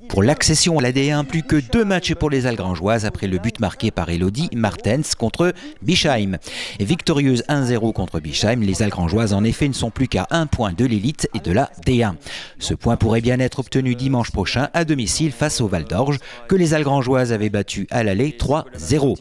Pour l'accession à la D1, plus que 2 matchs pour les Algrangeoises après le but marqué par Elodie Martens contre Bischheim. Et victorieuse 1-0 contre Bischheim, les Algrangeoises en effet ne sont plus qu'à 1 point de l'élite et de la D1. Ce point pourrait bien être obtenu dimanche prochain à domicile face au Val d'Orge que les Algrangeoises avaient battu à l'aller 3-0.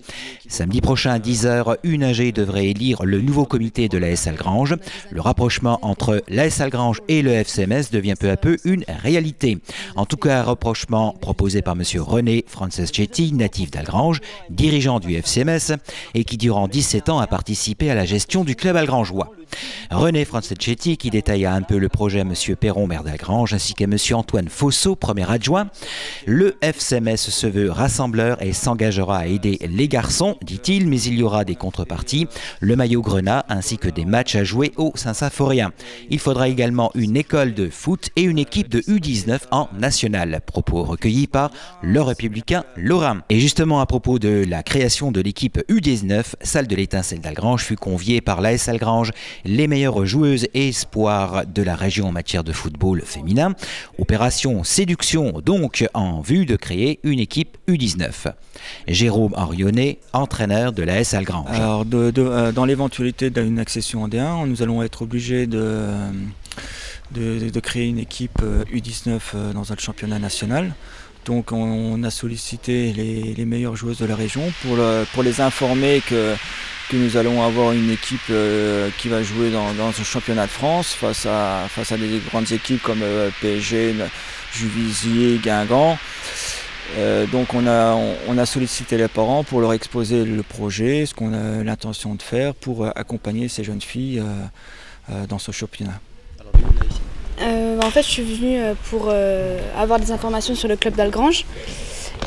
Samedi prochain à 10 h, UNAG devrait élire le nouveau comité de l'AS Algrange. Le rapprochement entre l'AS Algrange et le FCMS devient peu à peu une réalité. En tout cas, rapprochement proposé par M. René Franceschetti, natif d'Algrange, dirigeant du FCMS et qui durant 17 ans a participé à la gestion du club algrangeois. René Franceschetti qui détailla un peu le projet à M. Perron, maire d'Algrange, ainsi qu'à M. Antoine Fosso, premier adjoint. Le FCMS se veut rassembleur et s'engagera à aider les garçons, dit-il, mais il y aura des contreparties, le maillot grenat ainsi que des matchs à jouer au Saint-Symphorien. Il faudra également une école de foot et une équipe de U19 en national. Propos recueillis par Le Républicain Lorrain. Et justement à propos de la création de l'équipe U19, Salle de l'Étincelle d'Algrange fut conviée par l'AS Algrange, les meilleures joueuses et espoirs de la région en matière de football féminin. Opération séduction donc en vue de créer une équipe U19. Jérôme Orionnet, entraîneur de l'AS Algrange. Alors dans l'éventualité d'une accession en D1, nous allons être obligés de créer une équipe U19 dans un championnat national. Donc on a sollicité les meilleures joueuses de la région pour les informer que nous allons avoir une équipe qui va jouer dans ce championnat de France face à des grandes équipes comme PSG, Juvisy, Guingamp. Donc on a sollicité les parents pour leur exposer le projet, ce qu'on a l'intention de faire pour accompagner ces jeunes filles dans ce championnat. En fait, je suis venue pour avoir des informations sur le club d'Algrange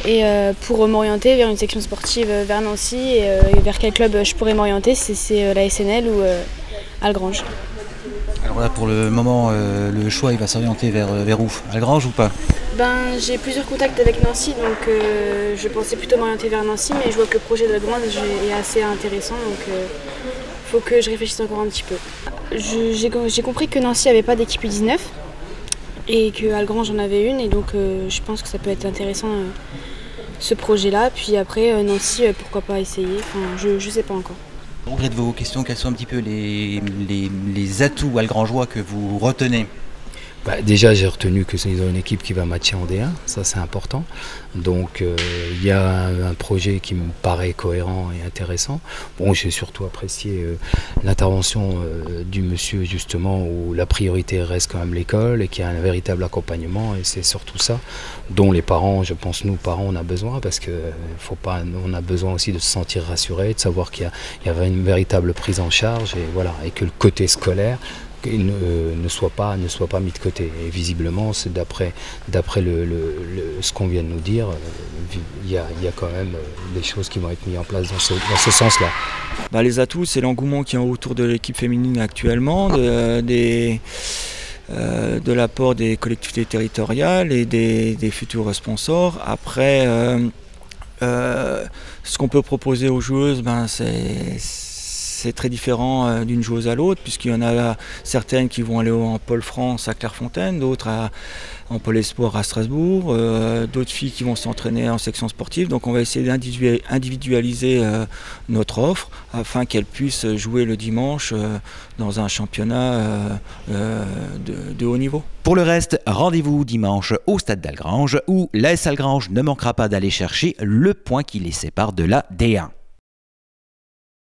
et pour m'orienter vers une section sportive vers Nancy et vers quel club je pourrais m'orienter, si c'est la SNL ou Algrange. Alors là, pour le moment, le choix il va s'orienter vers où? Algrange ou pas? J'ai plusieurs contacts avec Nancy, donc je pensais plutôt m'orienter vers Nancy, mais je vois que le projet d'Algrange est assez intéressant, donc il faut que je réfléchisse encore un petit peu. J'ai compris que Nancy n'avait pas d'équipe U19 et que Algrange en avait une, et donc je pense que ça peut être intéressant ce projet-là. Puis après Nancy, pourquoi pas essayer, je sais pas encore. Au gré de vos questions, quels sont un petit peu les atouts algrangeois que vous retenez? Déjà, j'ai retenu qu'ils ont une équipe qui va matcher en D1, ça c'est important. Donc il y a un projet qui me paraît cohérent et intéressant. Bon, j'ai surtout apprécié l'intervention du monsieur justement où la priorité reste quand même l'école et qu'il y a un véritable accompagnement, et c'est surtout ça dont les parents, je pense nous parents, on a besoin, parce que on a besoin aussi de se sentir rassuré, de savoir qu'il y avait une véritable prise en charge, et voilà, et que le côté scolaire ne soit pas mis de côté. Et visiblement, c'est d'après ce qu'on vient de nous dire, il y a quand même des choses qui vont être mises en place dans ce sens-là. Les atouts, c'est l'engouement qu'il y a autour de l'équipe féminine actuellement, de l'apport des collectivités territoriales et des futurs sponsors. Après, ce qu'on peut proposer aux joueuses, c'est très différent d'une joueuse à l'autre, puisqu'il y en a certaines qui vont aller en Pôle France à Clairefontaine, d'autres en Pôle Espoir à Strasbourg, d'autres filles qui vont s'entraîner en section sportive. Donc on va essayer d'individualiser notre offre afin qu'elles puissent jouer le dimanche dans un championnat de haut niveau. Pour le reste, rendez-vous dimanche au stade d'Algrange où l'AS Algrange ne manquera pas d'aller chercher le point qui les sépare de la D1.